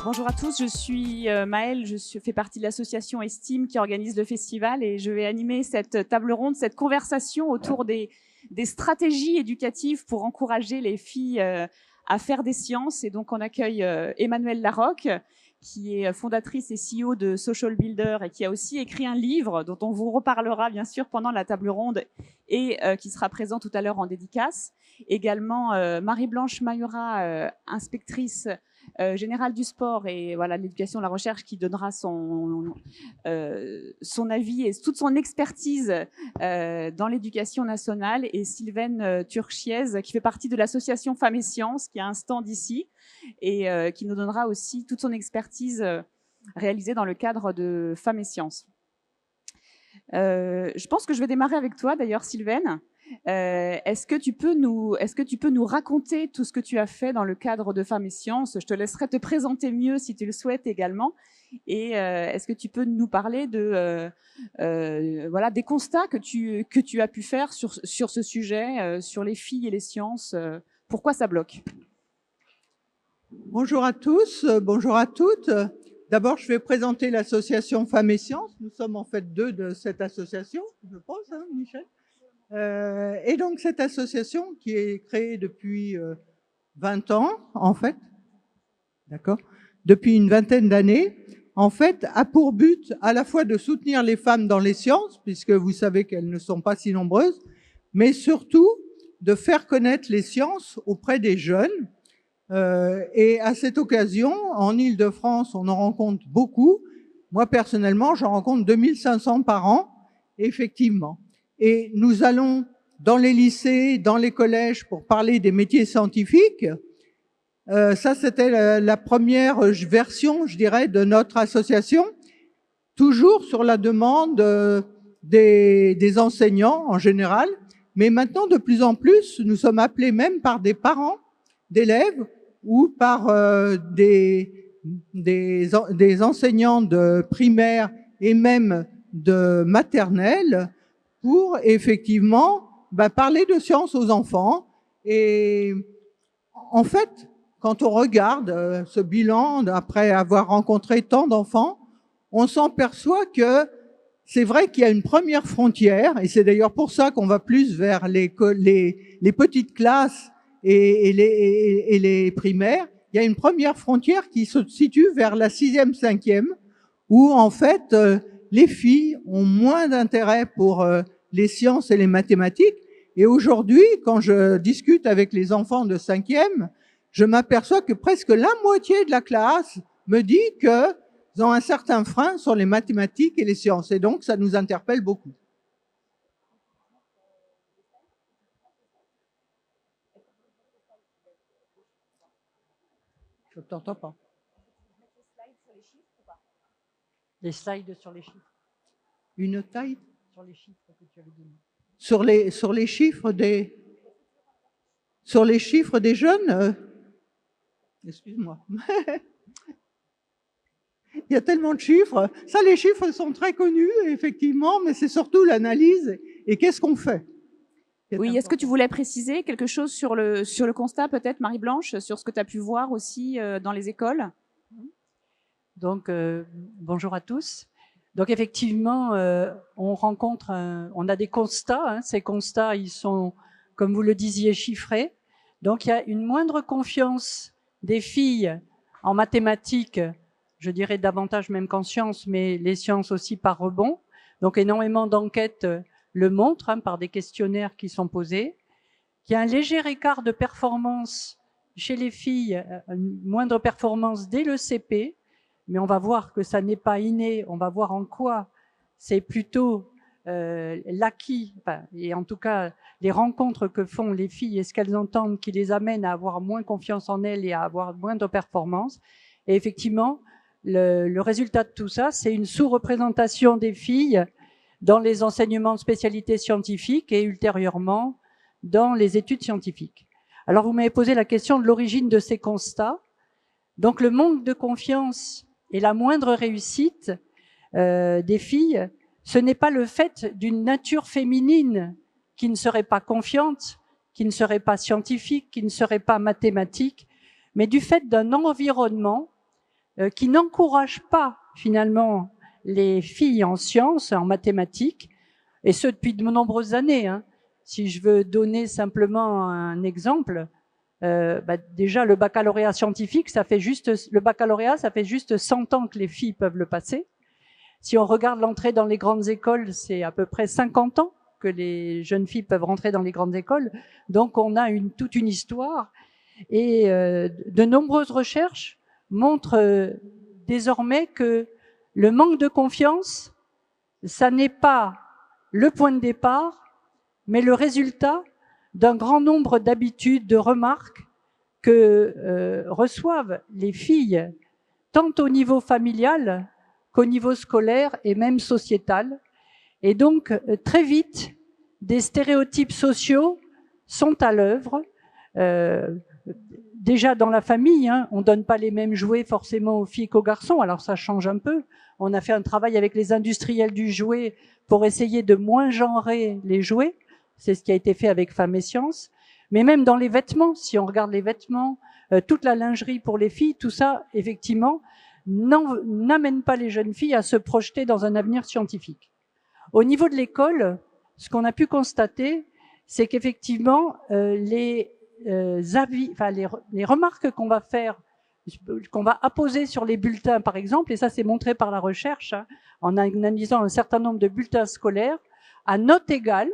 Bonjour à tous, je suis Maëlle, fais partie de l'association Estime qui organise le festival et je vais animer cette table ronde, cette conversation autour des stratégies éducatives pour encourager les filles à faire des sciences. Et donc on accueille Emmanuelle Larocque, qui est fondatrice et CEO de Social Builder et qui a aussi écrit un livre dont on vous reparlera bien sûr pendant la table ronde et qui sera présent tout à l'heure en dédicace. Également Marie-Blanche Mayura, inspectrice générale du sport et voilà l'éducation, la recherche, qui donnera son avis et toute son expertise dans l'éducation nationale, et Sylvaine Turchiez qui fait partie de l'association Femmes et Sciences, qui a un stand ici et qui nous donnera aussi toute son expertise réalisée dans le cadre de Femmes et Sciences. Je pense que je vais démarrer avec toi d'ailleurs, Sylvaine. Est-ce que tu peux nous raconter tout ce que tu as fait dans le cadre de Femmes et Sciences? Je te laisserai te présenter mieux si tu le souhaites également. Et est-ce que tu peux nous parler de voilà, des constats que tu as pu faire sur ce sujet, sur les filles et les sciences? Pourquoi ça bloque? Bonjour à tous, bonjour à toutes. D'abord, je vais présenter l'association Femmes et Sciences. Nous sommes en fait deux de cette association, je pense, hein, Michel. Et donc, cette association qui est créée depuis 20 ans, en fait, d'accord, depuis une vingtaine d'années, en fait, a pour but à la fois de soutenir les femmes dans les sciences, puisque vous savez qu'elles ne sont pas si nombreuses, mais surtout de faire connaître les sciences auprès des jeunes. Et à cette occasion, en Île-de-France, on en rencontre beaucoup. Moi, personnellement, j'en rencontre 2500 par an, effectivement. Et nous allons dans les lycées, dans les collèges pour parler des métiers scientifiques. Ça, c'était la première version, je dirais, de notre association, toujours sur la demande des enseignants en général. Mais maintenant, de plus en plus, nous sommes appelés même par des parents d'élèves ou par des enseignants de primaire et même de maternelle pour effectivement parler de sciences aux enfants. Et en fait, quand on regarde ce bilan après avoir rencontré tant d'enfants, on s'en perçoit que c'est vrai qu'il y a une première frontière, et c'est d'ailleurs pour ça qu'on va plus vers les petites classes et les primaires. Il y a une première frontière qui se situe vers la 6e, 5e, où en fait les filles ont moins d'intérêt pour les sciences et les mathématiques. Et aujourd'hui, quand je discute avec les enfants de 5e, je m'aperçois que presque la moitié de la classe me dit qu'ils ont un certain frein sur les mathématiques et les sciences. Et donc, ça nous interpelle beaucoup. Je ne t'entends pas. Les slides sur les chiffres. Une taille sur les chiffres que tu avais dit. Sur les chiffres des jeunes. Excuse-moi. Il y a tellement de chiffres. Ça, les chiffres sont très connus, effectivement, mais c'est surtout l'analyse et qu'est-ce qu'on fait. Oui, est-ce que tu voulais préciser quelque chose sur le constat, peut-être, Marie-Blanche, sur ce que tu as pu voir aussi dans les écoles? Donc, bonjour à tous. Donc, effectivement, on a des constats. Hein. Ces constats, ils sont, comme vous le disiez, chiffrés. Donc, il y a une moindre confiance des filles en mathématiques, je dirais davantage même qu'en sciences, mais les sciences aussi par rebond. Donc, énormément d'enquêtes le montrent par des questionnaires qui sont posés. Il y a un léger écart de performance chez les filles, une moindre performance dès le CP, mais on va voir que ça n'est pas inné, on va voir en quoi c'est plutôt l'acquis, et en tout cas les rencontres que font les filles et ce qu'elles entendent qui les amènent à avoir moins confiance en elles et à avoir moins de performance. Et effectivement, le résultat de tout ça, c'est une sous-représentation des filles dans les enseignements de spécialités scientifiques et ultérieurement dans les études scientifiques. Alors, vous m'avez posé la question de l'origine de ces constats. Donc, le manque de confiance et la moindre réussite des filles, ce n'est pas le fait d'une nature féminine qui ne serait pas confiante, qui ne serait pas scientifique, qui ne serait pas mathématique, mais du fait d'un environnement qui n'encourage pas finalement les filles en sciences, en mathématiques, et ce depuis de nombreuses années. Hein. Si je veux donner simplement un exemple, déjà le baccalauréat scientifique, ça fait juste 100 ans que les filles peuvent le passer. Si on regarde l'entrée dans les grandes écoles, c'est à peu près 50 ans que les jeunes filles peuvent rentrer dans les grandes écoles. Donc on a toute une histoire. Et de nombreuses recherches montrent désormais que le manque de confiance, ça n'est pas le point de départ, mais le résultat d'un grand nombre d'habitudes, de remarques que reçoivent les filles, tant au niveau familial qu'au niveau scolaire et même sociétal. Et donc, très vite, des stéréotypes sociaux sont à l'œuvre. Déjà dans la famille, hein, on donne pas les mêmes jouets forcément aux filles qu'aux garçons, alors ça change un peu. On a fait un travail avec les industriels du jouet pour essayer de moins genrer les jouets. C'est ce qui a été fait avec Femmes et Sciences. Mais même dans les vêtements, si on regarde les vêtements, toute la lingerie pour les filles, tout ça, effectivement, n'amène pas les jeunes filles à se projeter dans un avenir scientifique. Au niveau de l'école, ce qu'on a pu constater, c'est qu'effectivement, les remarques qu'on va faire, qu'on va apposer sur les bulletins, par exemple, et ça c'est montré par la recherche, hein, en analysant un certain nombre de bulletins scolaires, à note égale,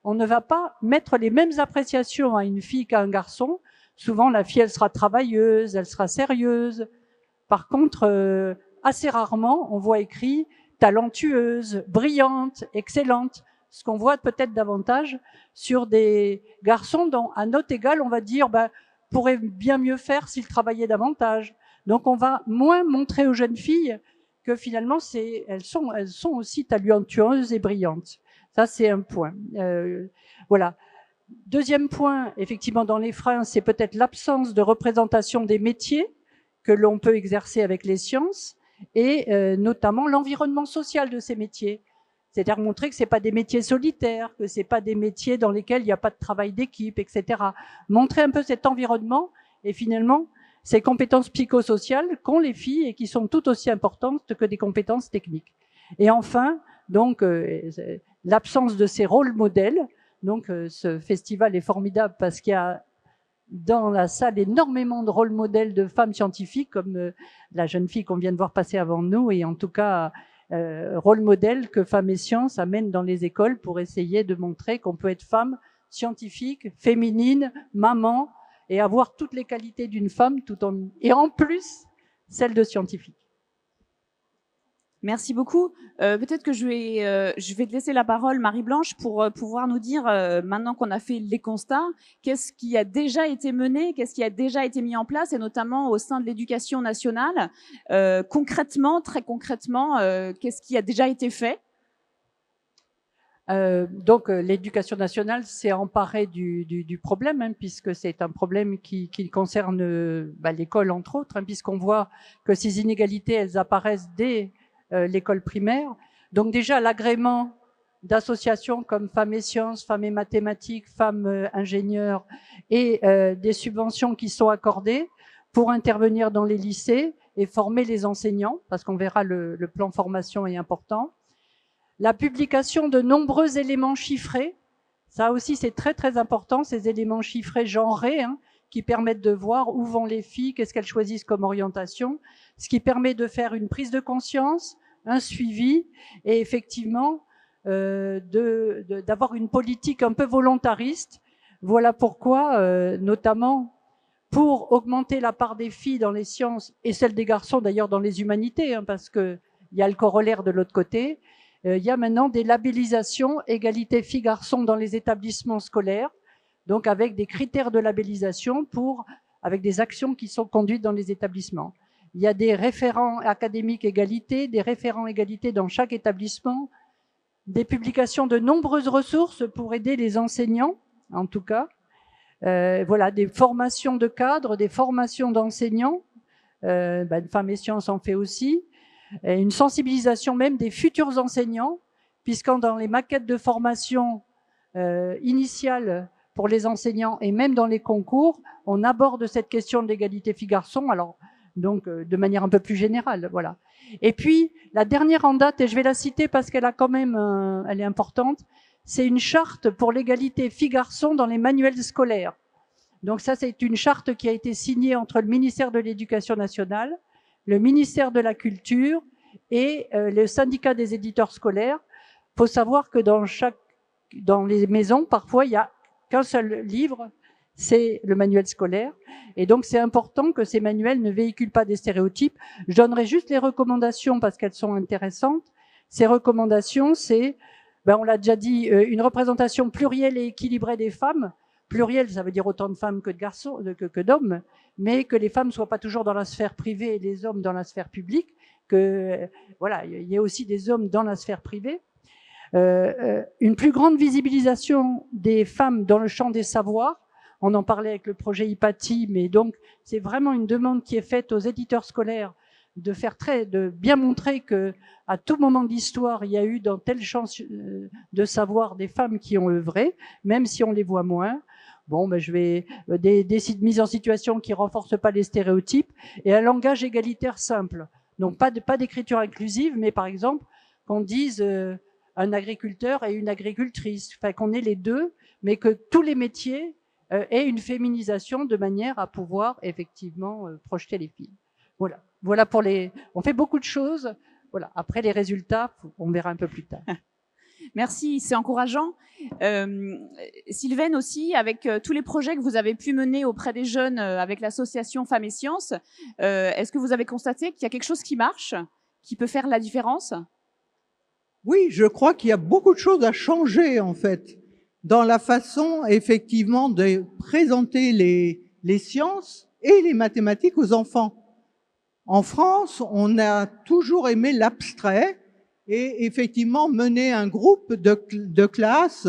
on ne va pas mettre les mêmes appréciations à une fille qu'à un garçon. Souvent, la fille, elle sera travailleuse, elle sera sérieuse. Par contre, assez rarement, on voit écrit talentueuse, brillante, excellente. Ce qu'on voit peut-être davantage sur des garçons dont, à note égale, on va dire, pourrait bien mieux faire s'il travaillait davantage. Donc, on va moins montrer aux jeunes filles que finalement, elles sont aussi talentueuses et brillantes. Ça, c'est un point. Voilà. Deuxième point, effectivement, dans les freins, c'est peut-être l'absence de représentation des métiers que l'on peut exercer avec les sciences et notamment l'environnement social de ces métiers. C'est-à-dire montrer que c'est pas des métiers solitaires, que c'est pas des métiers dans lesquels il n'y a pas de travail d'équipe, etc. Montrer un peu cet environnement et finalement ces compétences psychosociales qu'ont les filles et qui sont tout aussi importantes que des compétences techniques. Et enfin, donc, l'absence de ces rôles modèles. Donc, ce festival est formidable parce qu'il y a dans la salle énormément de rôles modèles de femmes scientifiques, comme la jeune fille qu'on vient de voir passer avant nous, et en tout cas, rôle modèle que Femmes et Sciences amène dans les écoles pour essayer de montrer qu'on peut être femme scientifique, féminine, maman, et avoir toutes les qualités d'une femme, et en plus, celle de scientifique. Merci beaucoup. Peut-être que je vais te laisser la parole, Marie-Blanche, pour pouvoir nous dire, maintenant qu'on a fait les constats, qu'est-ce qui a déjà été mené, qu'est-ce qui a déjà été mis en place, et notamment au sein de l'éducation nationale. Concrètement, très concrètement, qu'est-ce qui a déjà été fait? Donc, l'éducation nationale s'est emparée du problème, hein, puisque c'est un problème qui concerne l'école, entre autres, hein, puisqu'on voit que ces inégalités, elles apparaissent dès l'école primaire. Donc déjà, l'agrément d'associations comme Femmes et Sciences, Femmes et Mathématiques, Femmes ingénieurs et des subventions qui sont accordées pour intervenir dans les lycées et former les enseignants, parce qu'on verra le plan formation est important. La publication de nombreux éléments chiffrés, ça aussi c'est très très important, ces éléments chiffrés genrés, hein, qui permettent de voir où vont les filles, qu'est-ce qu'elles choisissent comme orientation, ce qui permet de faire une prise de conscience, un suivi, et effectivement d'avoir une politique un peu volontariste. Voilà pourquoi, notamment pour augmenter la part des filles dans les sciences, et celle des garçons d'ailleurs dans les humanités, hein, parce qu'il y a le corollaire de l'autre côté, il y a maintenant des labellisations égalité filles-garçons dans les établissements scolaires, donc avec des critères de labellisation avec des actions qui sont conduites dans les établissements. Il y a des référents académiques égalité, des référents égalité dans chaque établissement, des publications de nombreuses ressources pour aider les enseignants, en tout cas. Voilà, des formations de cadres, des formations d'enseignants. Femmes et Sciences en fait aussi. Une sensibilisation même des futurs enseignants, puisque dans les maquettes de formation initiales pour les enseignants et même dans les concours, on aborde cette question de l'égalité filles-garçons. Alors, donc de manière un peu plus générale, voilà. Et puis la dernière en date, et je vais la citer parce qu'elle a quand même, elle est importante, c'est une charte pour l'égalité filles-garçons dans les manuels scolaires. Donc ça, c'est une charte qui a été signée entre le ministère de l'Éducation nationale, le ministère de la Culture et le syndicat des éditeurs scolaires. Il faut savoir que dans les maisons, parfois, il n'y a qu'un seul livre, c'est le manuel scolaire. Et donc, c'est important que ces manuels ne véhiculent pas des stéréotypes. Je donnerai juste les recommandations parce qu'elles sont intéressantes. Ces recommandations, c'est, on l'a déjà dit, une représentation plurielle et équilibrée des femmes. Pluriel, ça veut dire autant de femmes que de garçons, que d'hommes, mais que les femmes soient pas toujours dans la sphère privée et les hommes dans la sphère publique, que voilà, il y a aussi des hommes dans la sphère privée. Une plus grande visibilisation des femmes dans le champ des savoirs. On en parlait avec le projet IPATI, mais donc c'est vraiment une demande qui est faite aux éditeurs scolaires de bien montrer que à tout moment de l'histoire, il y a eu dans tel champ de savoir des femmes qui ont œuvré, même si on les voit moins. Je vais des mises en situation qui renforcent pas les stéréotypes et un langage égalitaire simple. Donc pas d'écriture inclusive, mais par exemple qu'on dise un agriculteur et une agricultrice, enfin qu'on ait les deux, mais que tous les métiers aient une féminisation de manière à pouvoir effectivement projeter les filles. Voilà pour les. On fait beaucoup de choses. Voilà. Après les résultats, on verra un peu plus tard. Merci, c'est encourageant. Sylvaine aussi, avec tous les projets que vous avez pu mener auprès des jeunes avec l'association Femmes et Sciences, est-ce que vous avez constaté qu'il y a quelque chose qui marche, qui peut faire la différence? Oui, je crois qu'il y a beaucoup de choses à changer, en fait, dans la façon, effectivement, de présenter les sciences et les mathématiques aux enfants. En France, on a toujours aimé l'abstrait et effectivement mener un groupe de classe,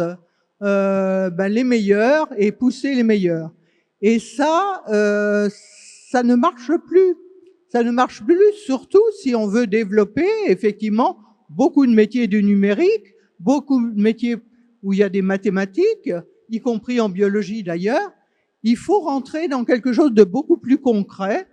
les meilleurs et pousser les meilleurs. Et ça ne marche plus. Ça ne marche plus, surtout si on veut développer effectivement beaucoup de métiers du numérique, beaucoup de métiers où il y a des mathématiques, y compris en biologie d'ailleurs. Il faut rentrer dans quelque chose de beaucoup plus concret.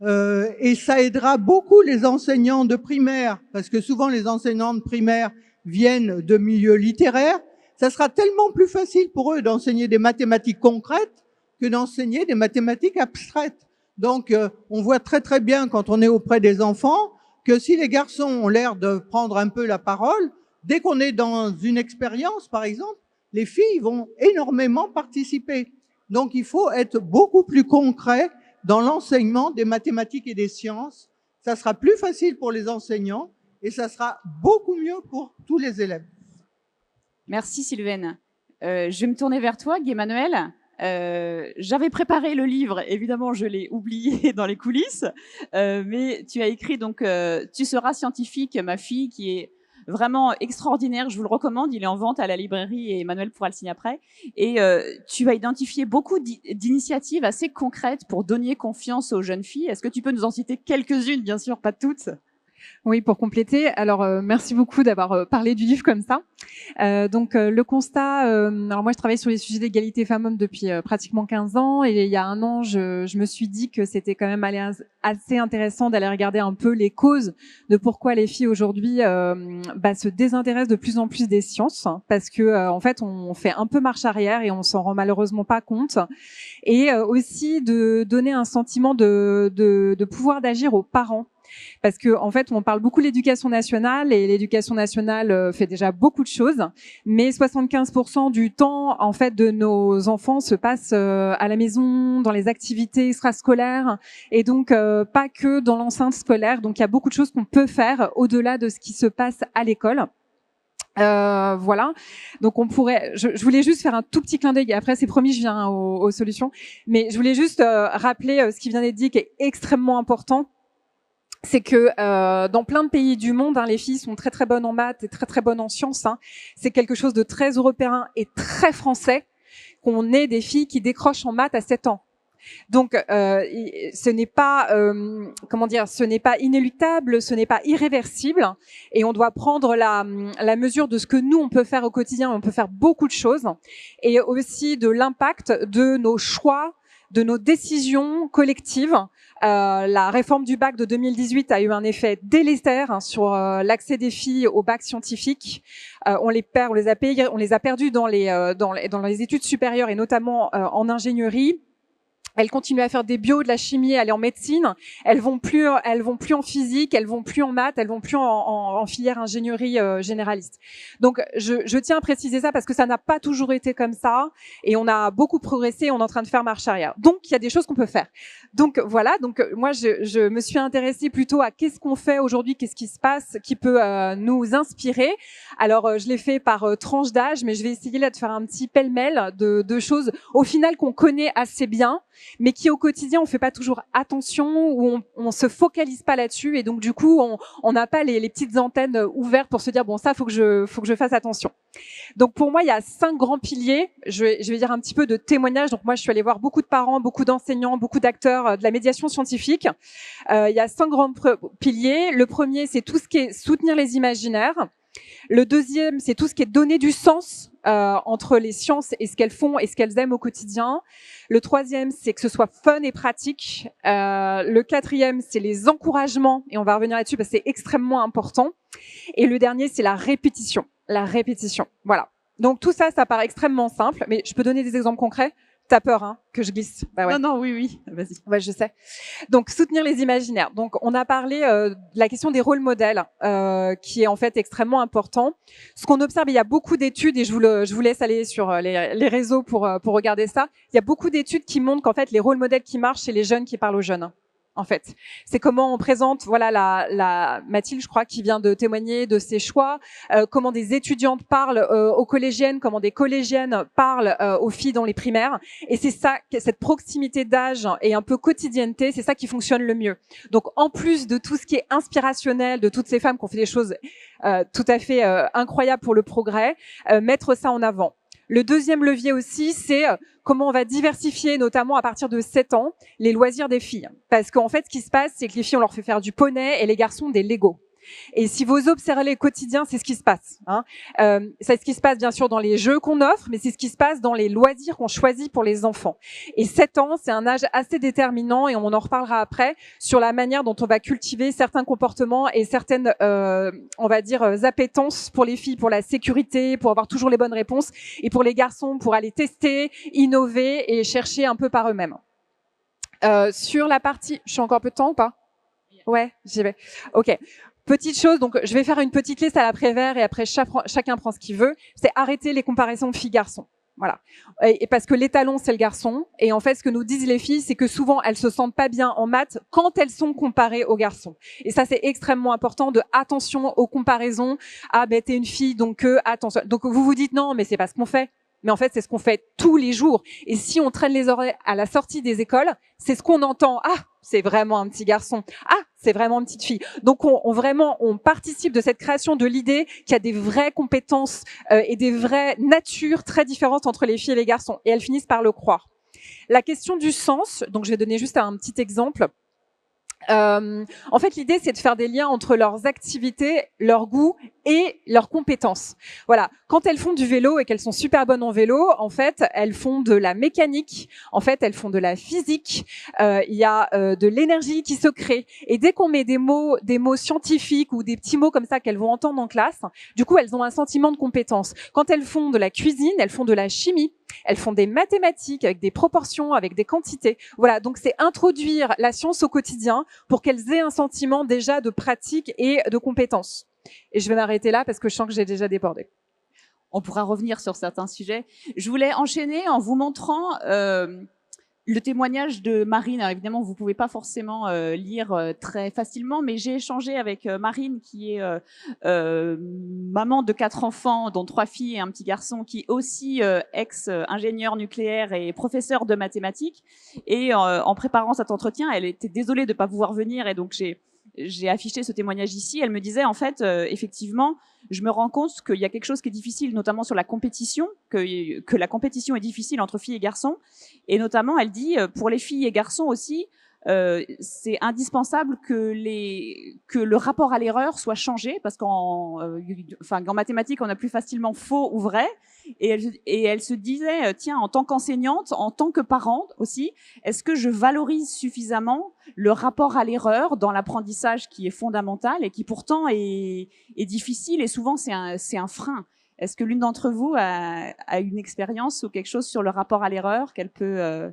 Et ça aidera beaucoup les enseignants de primaire, parce que souvent les enseignants de primaire viennent de milieux littéraires. Ça sera tellement plus facile pour eux d'enseigner des mathématiques concrètes que d'enseigner des mathématiques abstraites. Donc, on voit très très bien quand on est auprès des enfants que si les garçons ont l'air de prendre un peu la parole, dès qu'on est dans une expérience, par exemple, les filles vont énormément participer. Donc, il faut être beaucoup plus concret dans l'enseignement des mathématiques et des sciences. Ça sera plus facile pour les enseignants et ça sera beaucoup mieux pour tous les élèves. Merci Sylvaine. Je vais me tourner vers toi, Guy-Emmanuel. J'avais préparé le livre, évidemment je l'ai oublié dans les coulisses, mais tu as écrit donc Tu seras scientifique, ma fille, qui est vraiment extraordinaire, je vous le recommande, il est en vente à la librairie et Emmanuel pourra le signer après. Et tu vas identifier beaucoup d'initiatives assez concrètes pour donner confiance aux jeunes filles. Est-ce que tu peux nous en citer quelques-unes, bien sûr, pas toutes? Oui, pour compléter. Alors, merci beaucoup d'avoir parlé du livre comme ça. Le constat, alors moi je travaille sur les sujets d'égalité femmes-hommes depuis pratiquement 15 ans et il y a un an, je me suis dit que c'était quand même assez intéressant d'aller regarder un peu les causes de pourquoi les filles aujourd'hui se désintéressent de plus en plus des sciences, parce que en fait on fait un peu marche arrière et on s'en rend malheureusement pas compte, et aussi de donner un sentiment de pouvoir d'agir aux parents. Parce que en fait, on parle beaucoup de l'éducation nationale et l'éducation nationale fait déjà beaucoup de choses, mais 75% du temps en fait de nos enfants se passe à la maison, dans les activités extrascolaires et donc pas que dans l'enceinte scolaire. Donc il y a beaucoup de choses qu'on peut faire au-delà de ce qui se passe à l'école. Voilà. Donc on pourrait. Je voulais juste faire un tout petit clin d'œil. Après, c'est promis, je viens aux solutions. Mais je voulais juste rappeler ce qui vient d'être dit, qui est extrêmement important. C'est que dans plein de pays du monde, les filles sont très très bonnes en maths et très très bonnes en sciences. C'est quelque chose de très européen et très français qu'on ait des filles qui décrochent en maths à 7 ans. Donc ce n'est pas ce n'est pas inéluctable, ce n'est pas irréversible, et on doit prendre la mesure de ce que nous on peut faire au quotidien. On peut faire beaucoup de choses, et aussi de l'impact de nos choix de nos décisions collectives. La réforme du bac de 2018 a eu un effet délétère sur l'accès des filles au bac scientifique. On les a perdus dans les études supérieures et notamment en ingénierie. Elles continuent à faire des bios, de la chimie, aller en médecine. Elles vont plus en physique, elles vont plus en maths, elles vont plus en filière ingénierie généraliste. Donc, je tiens à préciser ça parce que ça n'a pas toujours été comme ça et on a beaucoup progressé. On est en train de faire marche arrière. Donc, il y a des choses qu'on peut faire. Donc voilà. Donc moi, je me suis intéressée plutôt à qu'est-ce qu'on fait aujourd'hui, qu'est-ce qui se passe, qui peut nous inspirer. Alors, je l'ai fait par tranche d'âge, mais je vais essayer là de faire un petit pêle-mêle de choses au final qu'on connaît assez bien, mais qui au quotidien on fait pas toujours attention ou on se focalise pas là-dessus et donc du coup on n'a pas les petites antennes ouvertes pour se dire bon ça faut que je fasse attention. Donc pour moi il y a 5 grands piliers. Je vais dire un petit peu de témoignages. Donc moi je suis allée voir beaucoup de parents, beaucoup d'enseignants, beaucoup d'acteurs de la médiation scientifique. Il y a 5 grands piliers. Le premier c'est tout ce qui est soutenir les imaginaires. Le deuxième, c'est tout ce qui est donner du sens entre les sciences et ce qu'elles font et ce qu'elles aiment au quotidien. Le troisième, c'est que ce soit fun et pratique. Le quatrième, c'est les encouragements, et on va revenir là-dessus parce que c'est extrêmement important. Et le dernier, c'est la répétition. La répétition, voilà. Donc tout ça, ça paraît extrêmement simple, mais je peux donner des exemples concrets. T'as peur, hein, que je glisse? Bah ouais. Non, oui, vas-y. Ouais, je sais. Donc, soutenir les imaginaires. Donc, on a parlé de la question des rôles modèles, qui est en fait extrêmement important. Ce qu'on observe, il y a beaucoup d'études, et je vous laisse aller sur les réseaux pour regarder ça. Il y a beaucoup d'études qui montrent qu'en fait, les rôles modèles qui marchent, c'est les jeunes qui parlent aux jeunes. En fait, c'est comment on présente, voilà, la Mathilde, je crois, qui vient de témoigner de ses choix, comment des étudiantes parlent aux collégiennes, comment des collégiennes parlent aux filles dans les primaires, et c'est ça, cette proximité d'âge et un peu quotidienneté, c'est ça qui fonctionne le mieux. Donc, en plus de tout ce qui est inspirationnel, de toutes ces femmes qui ont fait des choses tout à fait incroyables pour le progrès, mettre ça en avant. Le deuxième levier aussi, c'est comment on va diversifier, notamment à partir de 7 ans, les loisirs des filles. Parce qu'en fait, ce qui se passe, c'est que les filles, on leur fait faire du poney et les garçons des Lego. Et si vous observez les quotidiens, c'est ce qui se passe. Hein. C'est ce qui se passe bien sûr dans les jeux qu'on offre, mais c'est ce qui se passe dans les loisirs qu'on choisit pour les enfants. Et 7 ans, c'est un âge assez déterminant, et on en reparlera après, sur la manière dont on va cultiver certains comportements et certaines, on va dire, appétences pour les filles, pour la sécurité, pour avoir toujours les bonnes réponses, et pour les garçons, pour aller tester, innover et chercher un peu par eux-mêmes. Sur la partie... Je suis encore un peu de temps ou pas? Ouais, j'y vais. Ok. Petite chose, donc je vais faire une petite liste à l'après-vert et après chacun prend ce qu'il veut. C'est arrêter les comparaisons filles-garçons. Voilà. Et parce que l'étalon, c'est le garçon. Et en fait, ce que nous disent les filles, c'est que souvent, elles se sentent pas bien en maths quand elles sont comparées aux garçons. Et ça, c'est extrêmement important de attention aux comparaisons. Ah, ben, t'es une fille, donc attention. Donc, vous vous dites non, mais c'est pas ce qu'on fait. Mais en fait, c'est ce qu'on fait tous les jours. Et si on traîne les oreilles à la sortie des écoles, c'est ce qu'on entend. Ah, c'est vraiment un petit garçon. Ah, c'est vraiment une petite fille. Donc, on participe de cette création de l'idée qu'il y a des vraies compétences et des vraies natures très différentes entre les filles et les garçons. Et elles finissent par le croire. La question du sens, donc je vais donner juste un petit exemple. En fait, l'idée, c'est de faire des liens entre leurs activités, leurs goûts et leurs compétences. Voilà. Quand elles font du vélo et qu'elles sont super bonnes en vélo, en fait, elles font de la mécanique. En fait, elles font de la physique. Il y a de l'énergie qui se crée. Et dès qu'on met des mots scientifiques ou des petits mots comme ça qu'elles vont entendre en classe, du coup, elles ont un sentiment de compétence. Quand elles font de la cuisine, elles font de la chimie. Elles font des mathématiques avec des proportions, avec des quantités. Voilà, donc c'est introduire la science au quotidien pour qu'elles aient un sentiment déjà de pratique et de compétence. Et je vais m'arrêter là parce que je sens que j'ai déjà débordé. On pourra revenir sur certains sujets. Je voulais enchaîner en vous montrant le témoignage de Marine. Alors évidemment, vous pouvez pas forcément lire très facilement, mais j'ai échangé avec Marine, qui est maman de 4 enfants, dont 3 filles et un petit garçon, qui est aussi ex-ingénieur nucléaire et professeur de mathématiques. Et en préparant cet entretien, elle était désolée de pas pouvoir venir, et donc j'ai affiché ce témoignage ici. Elle me disait, en fait, effectivement, je me rends compte qu'il y a quelque chose qui est difficile, notamment sur la compétition, que la compétition est difficile entre filles et garçons. Et notamment, elle dit, pour les filles et garçons aussi, c'est indispensable que le rapport à l'erreur soit changé, parce qu'en mathématiques, on a plus facilement faux ou vrai. Et elle se disait, tiens, en tant qu'enseignante, en tant que parent aussi, est-ce que je valorise suffisamment le rapport à l'erreur dans l'apprentissage qui est fondamental et qui pourtant est difficile, et souvent c'est un frein. Est-ce que l'une d'entre vous a une expérience ou quelque chose sur le rapport à l'erreur qu'elle peut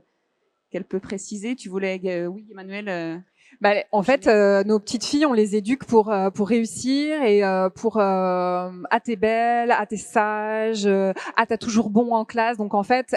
préciser? Tu voulais, oui, Emmanuel. En fait, nos petites filles, on les éduque pour réussir et pour ah, t'es belle, ah, t'es sage, ah, t'as toujours bon en classe. Donc en fait,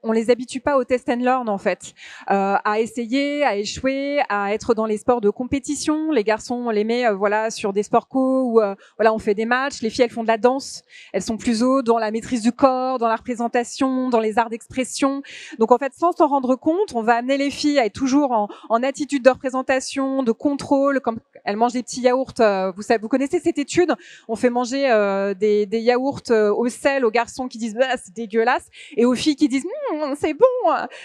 on les habitue pas au test and learn, en fait, à essayer, à échouer, à être dans les sports de compétition. Les garçons, on les met voilà, sur des sports co où voilà, on fait des matchs. Les filles, elles font de la danse. Elles sont plus haut dans la maîtrise du corps, dans la représentation, dans les arts d'expression. Donc en fait, sans s'en rendre compte, on va amener les filles à être toujours en attitude de représentation, de contrôle, comme elles mangent des petits yaourts. Vous connaissez cette étude? On fait manger des yaourts au sel aux garçons qui disent bah, c'est dégueulasse, et aux filles qui disent c'est bon,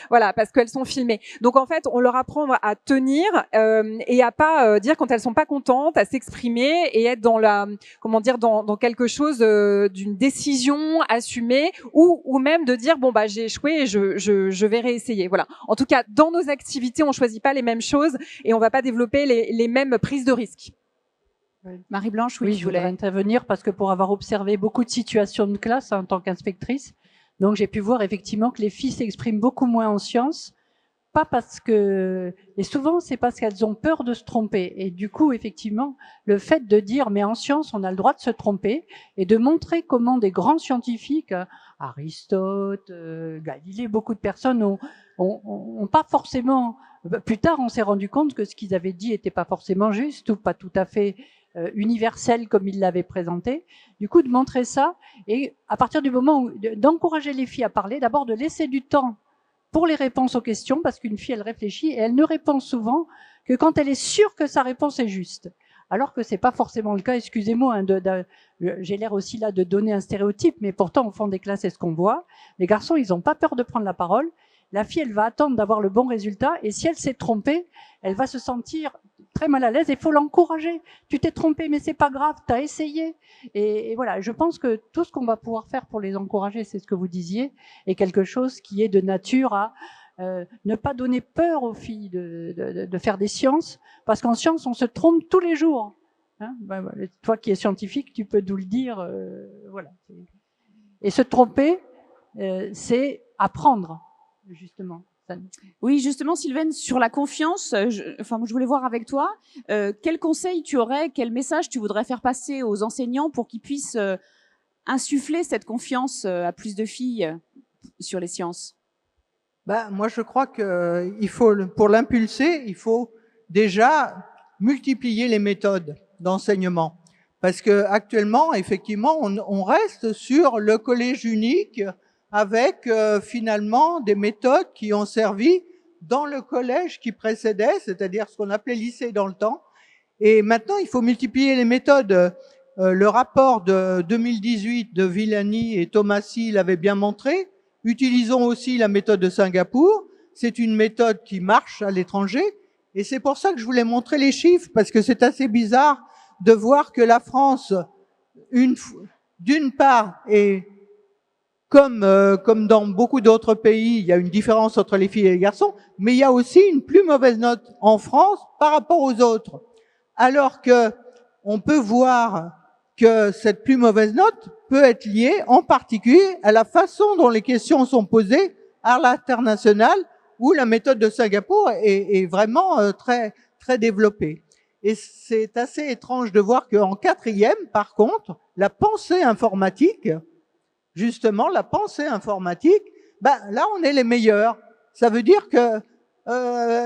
voilà, parce qu'elles sont filmées. Donc en fait, on leur apprend à tenir et à pas dire quand elles sont pas contentes, à s'exprimer et être dans la, comment dire, dans quelque chose d'une décision assumée, ou même de dire bon bah j'ai échoué et je vais réessayer. Voilà. En tout cas, dans nos activités, on choisit pas les mêmes choses et on va pas développer les mêmes prises de risques. Marie-Blanche, oui, je voudrais intervenir parce que pour avoir observé beaucoup de situations de classe en tant qu'inspectrice, donc j'ai pu voir effectivement que les filles s'expriment beaucoup moins en sciences, pas parce que, et souvent c'est parce qu'elles ont peur de se tromper. Et du coup, effectivement, le fait de dire mais en sciences on a le droit de se tromper et de montrer comment des grands scientifiques, Aristote, Galilée, beaucoup de personnes ont pas forcément. Plus tard, on s'est rendu compte que ce qu'ils avaient dit était pas forcément juste ou pas tout à fait universel comme ils l'avaient présenté. Du coup, de montrer ça et à partir du moment où d'encourager les filles à parler, d'abord de laisser du temps pour les réponses aux questions, parce qu'une fille, elle réfléchit et elle ne répond souvent que quand elle est sûre que sa réponse est juste. Alors que c'est pas forcément le cas, excusez-moi, j'ai l'air aussi là de donner un stéréotype, mais pourtant au fond des classes, c'est ce qu'on voit. Les garçons, ils n'ont pas peur de prendre la parole. La fille, elle va attendre d'avoir le bon résultat, et si elle s'est trompée, elle va se sentir très mal à l'aise, et il faut l'encourager. Tu t'es trompé, mais c'est pas grave, tu as essayé. Et voilà, je pense que tout ce qu'on va pouvoir faire pour les encourager, c'est ce que vous disiez, est quelque chose qui est de nature à ne pas donner peur aux filles de faire des sciences, parce qu'en sciences, on se trompe tous les jours. Hein, toi qui es scientifique, tu peux nous le dire. Voilà. Et se tromper, c'est apprendre. Justement. Oui, justement, Sylvaine, sur la confiance, je voulais voir avec toi, quel conseil tu aurais, quel message tu voudrais faire passer aux enseignants pour qu'ils puissent insuffler cette confiance à plus de filles sur les sciences? Moi, je crois que pour l'impulser, il faut déjà multiplier les méthodes d'enseignement. Parce que actuellement, effectivement, on reste sur le collège unique, avec finalement des méthodes qui ont servi dans le collège qui précédait, c'est-à-dire ce qu'on appelait lycée dans le temps. Et maintenant, il faut multiplier les méthodes. Le rapport de 2018 de Villani et Thomasy l'avait bien montré. Utilisons aussi la méthode de Singapour. C'est une méthode qui marche à l'étranger. Et c'est pour ça que je voulais montrer les chiffres, parce que c'est assez bizarre de voir que la France, d'une part, est comme dans beaucoup d'autres pays, il y a une différence entre les filles et les garçons, mais il y a aussi une plus mauvaise note en France par rapport aux autres. Alors que on peut voir que cette plus mauvaise note peut être liée en particulier à la façon dont les questions sont posées à l'international, où la méthode de Singapour est vraiment très, très développée. Et c'est assez étrange de voir qu'en quatrième, par contre, la pensée informatique, justement, la pensée informatique, là, on est les meilleurs. Ça veut dire que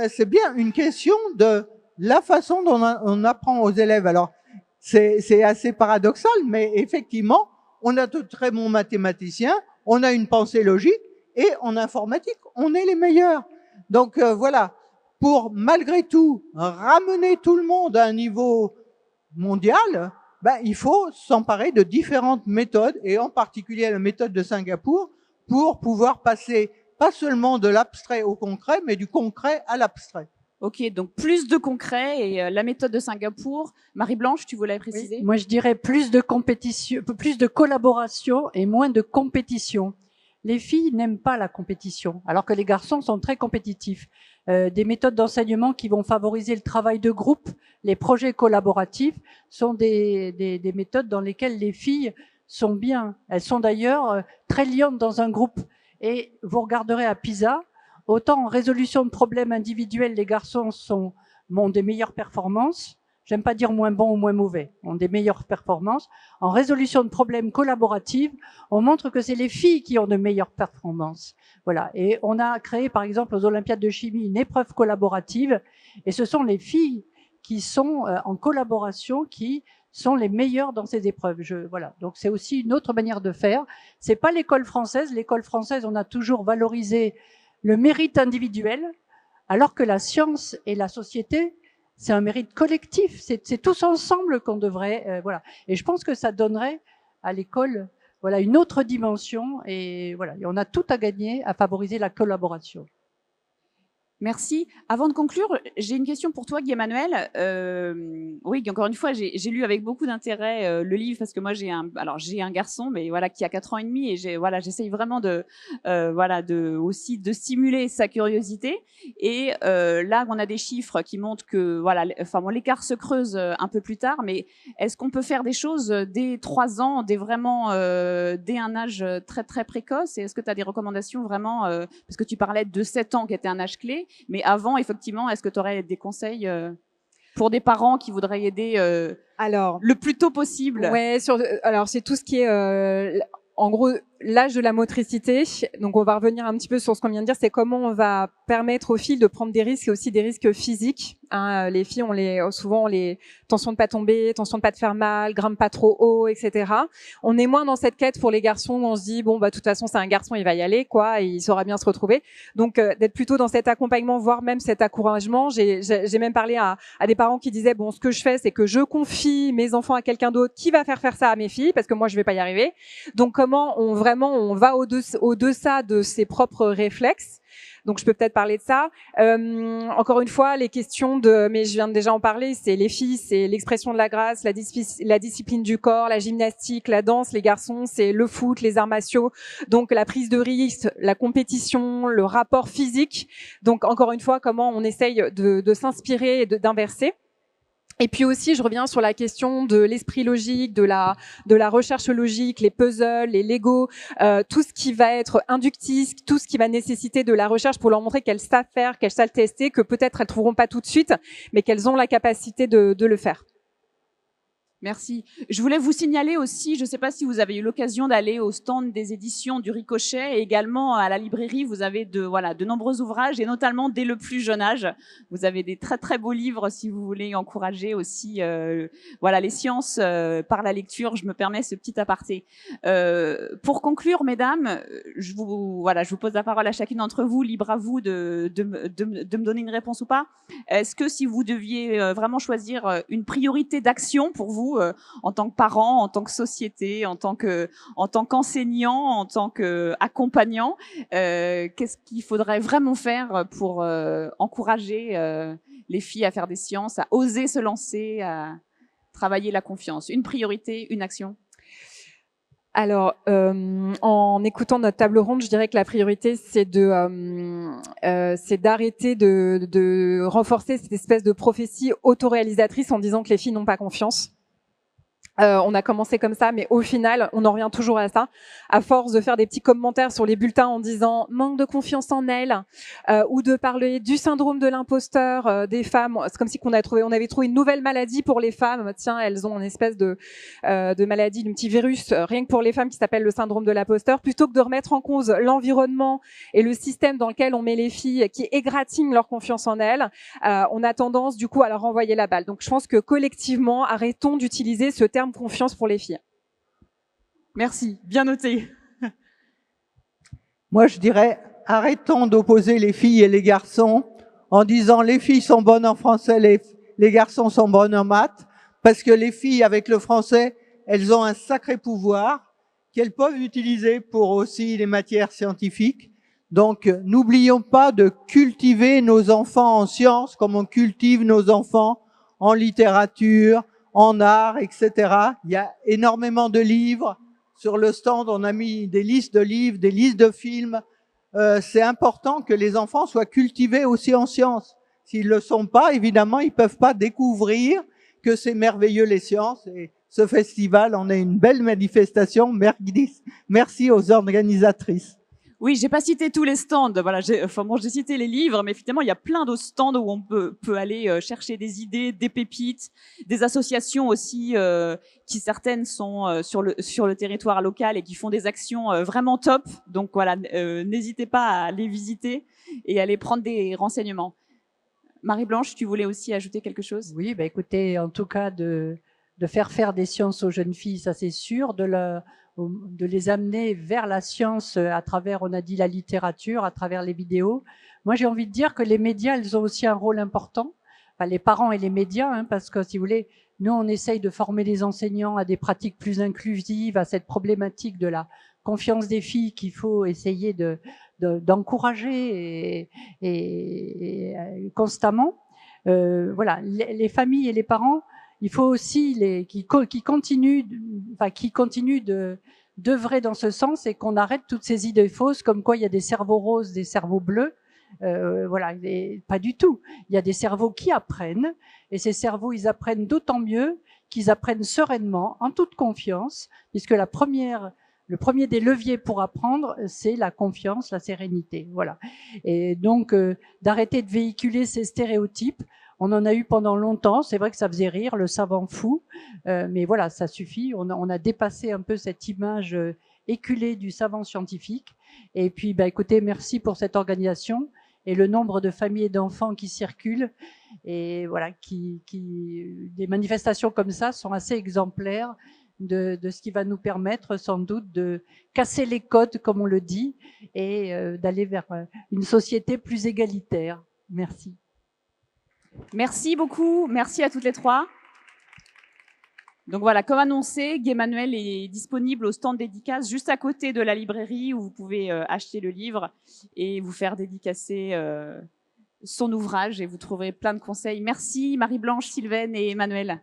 c'est bien une question de la façon dont on apprend aux élèves. Alors, c'est assez paradoxal, mais effectivement, on a de très bons mathématiciens, on a une pensée logique, et en informatique, on est les meilleurs. Donc, voilà, pour malgré tout ramener tout le monde à un niveau mondial, il faut s'emparer de différentes méthodes, et en particulier la méthode de Singapour, pour pouvoir passer pas seulement de l'abstrait au concret, mais du concret à l'abstrait. Ok, donc plus de concret et la méthode de Singapour. Marie-Blanche, tu voulais préciser? Oui, moi, je dirais plus de compétition, plus de collaboration et moins de compétition. Les filles n'aiment pas la compétition, alors que les garçons sont très compétitifs. Des méthodes d'enseignement qui vont favoriser le travail de groupe, les projets collaboratifs, sont des méthodes dans lesquelles les filles sont bien. Elles sont d'ailleurs très liantes dans un groupe. Et vous regarderez à PISA, autant en résolution de problèmes individuels, les garçons ont des meilleures performances. J'aime pas dire moins bons ou moins mauvais, ont des meilleures performances. En résolution de problèmes collaboratifs, on montre que c'est les filles qui ont de meilleures performances. Voilà. Et on a créé, par exemple, aux Olympiades de chimie, une épreuve collaborative. Et ce sont les filles qui sont en collaboration, qui sont les meilleures dans ces épreuves. Voilà. Donc c'est aussi une autre manière de faire. C'est pas l'école française. L'école française, on a toujours valorisé le mérite individuel, alors que la science et la société, c'est un mérite collectif. C'est tous ensemble qu'on devrait, voilà. Et je pense que ça donnerait à l'école, voilà, une autre dimension. Et voilà, et on a tout à gagner à favoriser la collaboration. Merci. Avant de conclure, j'ai une question pour toi, Guy-Emmanuel. Oui, encore une fois, j'ai lu avec beaucoup d'intérêt le livre parce que moi j'ai un garçon, mais voilà, qui a 4 ans et demi, et j'essaye vraiment aussi de stimuler sa curiosité. Et là, on a des chiffres qui montrent que l'écart se creuse un peu plus tard. Mais est-ce qu'on peut faire des choses dès 3 ans, dès un âge très très précoce? Et est-ce que tu as des recommandations vraiment parce que tu parlais de 7 ans qui était un âge clé. Mais avant, effectivement, est-ce que tu aurais des conseils pour des parents qui voudraient aider le plus tôt possible? Ouais, alors c'est tout ce qui est en gros l'âge de la motricité. Donc on va revenir un petit peu sur ce qu'on vient de dire, c'est comment on va permettre aux filles de prendre des risques et aussi des risques physiques. Hein, les filles, souvent on les tension de pas tomber, tension de pas te faire mal, grimpe pas trop haut, etc. On est moins dans cette quête pour les garçons où on se dit bon bah de toute façon c'est un garçon, il va y aller quoi, et il saura bien se retrouver. Donc d'être plutôt dans cet accompagnement, voire même cet encouragement. J'ai même parlé à des parents qui disaient bon ce que je fais c'est que je confie mes enfants à quelqu'un d'autre qui va faire ça à mes filles parce que moi je vais pas y arriver. Donc comment on va au-deçà de ses propres réflexes. Donc je peux peut-être parler de ça. Encore une fois, les questions mais je viens de déjà en parler, c'est les filles, c'est l'expression de la grâce, la discipline du corps, la gymnastique, la danse. Les garçons, c'est le foot, les arts martiaux. Donc la prise de risque, la compétition, le rapport physique. Donc encore une fois, comment on essaye de s'inspirer et d'inverser. Et puis aussi, je reviens sur la question de l'esprit logique, de la recherche logique, les puzzles, les Lego, tout ce qui va être inductif, tout ce qui va nécessiter de la recherche pour leur montrer qu'elles savent faire, qu'elles savent tester, que peut-être elles trouveront pas tout de suite, mais qu'elles ont la capacité de le faire. Merci. Je voulais vous signaler aussi, je ne sais pas si vous avez eu l'occasion d'aller au stand des éditions du Ricochet, et également à la librairie, vous avez de nombreux ouvrages, et notamment dès le plus jeune âge. Vous avez des très très beaux livres si vous voulez encourager aussi les sciences par la lecture. Je me permets ce petit aparté. Pour conclure, mesdames, je vous pose la parole à chacune d'entre vous, libre à vous de me donner une réponse ou pas. Est-ce que si vous deviez vraiment choisir une priorité d'action pour vous, en tant que parent, en tant que société, en tant qu'enseignant, en tant qu'accompagnant, qu'est-ce qu'il faudrait vraiment faire pour encourager les filles à faire des sciences, à oser se lancer, à travailler la confiance? Une priorité, une action? Alors, en écoutant notre table ronde, je dirais que la priorité, c'est d'arrêter de renforcer cette espèce de prophétie autoréalisatrice en disant que les filles n'ont pas confiance. On a commencé comme ça, mais au final, on en revient toujours à ça. À force de faire des petits commentaires sur les bulletins en disant manque de confiance en elles, ou de parler du syndrome de l'imposteur des femmes. C'est comme si on avait trouvé une nouvelle maladie pour les femmes. Tiens, elles ont une espèce de maladie, d'un petit virus, rien que pour les femmes qui s'appelle le syndrome de l'imposteur. Plutôt que de remettre en cause l'environnement et le système dans lequel on met les filles, qui égratignent leur confiance en elles, on a tendance du coup à leur renvoyer la balle. Donc je pense que collectivement, arrêtons d'utiliser ce terme confiance pour les filles. Merci, bien noté. Moi, je dirais, arrêtons d'opposer les filles et les garçons en disant les filles sont bonnes en français, les garçons sont bonnes en maths, parce que les filles, avec le français, elles ont un sacré pouvoir qu'elles peuvent utiliser pour aussi les matières scientifiques. Donc, n'oublions pas de cultiver nos enfants en sciences comme on cultive nos enfants en littérature, en art, etc. Il y a énormément de livres. Sur le stand, on a mis des listes de livres, des listes de films. C'est important que les enfants soient cultivés aussi en sciences. S'ils ne le sont pas, évidemment, ils ne peuvent pas découvrir que c'est merveilleux les sciences. Et ce festival en est une belle manifestation. Merci aux organisatrices. Oui, j'ai pas cité tous les stands. Voilà, j'ai cité les livres, mais effectivement, il y a plein de stands où on peut aller chercher des idées, des pépites, des associations aussi qui certaines sont sur le territoire local et qui font des actions vraiment top. Donc voilà, n'hésitez pas à les visiter et à aller prendre des renseignements. Marie-Blanche, tu voulais aussi ajouter quelque chose? Oui, bah écoutez, en tout cas de faire des sciences aux jeunes filles, ça c'est sûr, de les amener vers la science à travers, on a dit, la littérature, à travers les vidéos. Moi, j'ai envie de dire que les médias, ils ont aussi un rôle important, enfin, les parents et les médias, hein, parce que, si vous voulez, nous, on essaye de former les enseignants à des pratiques plus inclusives, à cette problématique de la confiance des filles qu'il faut essayer d'encourager et constamment. Voilà, les familles et les parents, il faut aussi qui continuent d'œuvrer dans ce sens et qu'on arrête toutes ces idées fausses comme quoi il y a des cerveaux roses, des cerveaux bleus. Voilà, pas du tout. Il y a des cerveaux qui apprennent et ces cerveaux, ils apprennent d'autant mieux qu'ils apprennent sereinement, en toute confiance, puisque le premier des leviers pour apprendre, c'est la confiance, la sérénité. Voilà. Et donc, d'arrêter de véhiculer ces stéréotypes. On en a eu pendant longtemps, c'est vrai que ça faisait rire, le savant fou, mais voilà, ça suffit. On a dépassé un peu cette image éculée du savant scientifique. Et puis, bah, écoutez, merci pour cette organisation et le nombre de familles et d'enfants qui circulent. Et voilà, des manifestations comme ça sont assez exemplaires de ce qui va nous permettre sans doute de casser les codes, comme on le dit, et d'aller vers une société plus égalitaire. Merci. Merci beaucoup, merci à toutes les trois. Donc voilà, comme annoncé, Gay Manuel est disponible au stand dédicace juste à côté de la librairie où vous pouvez acheter le livre et vous faire dédicacer son ouvrage et vous trouverez plein de conseils. Merci Marie-Blanche, Sylvaine et Emmanuel.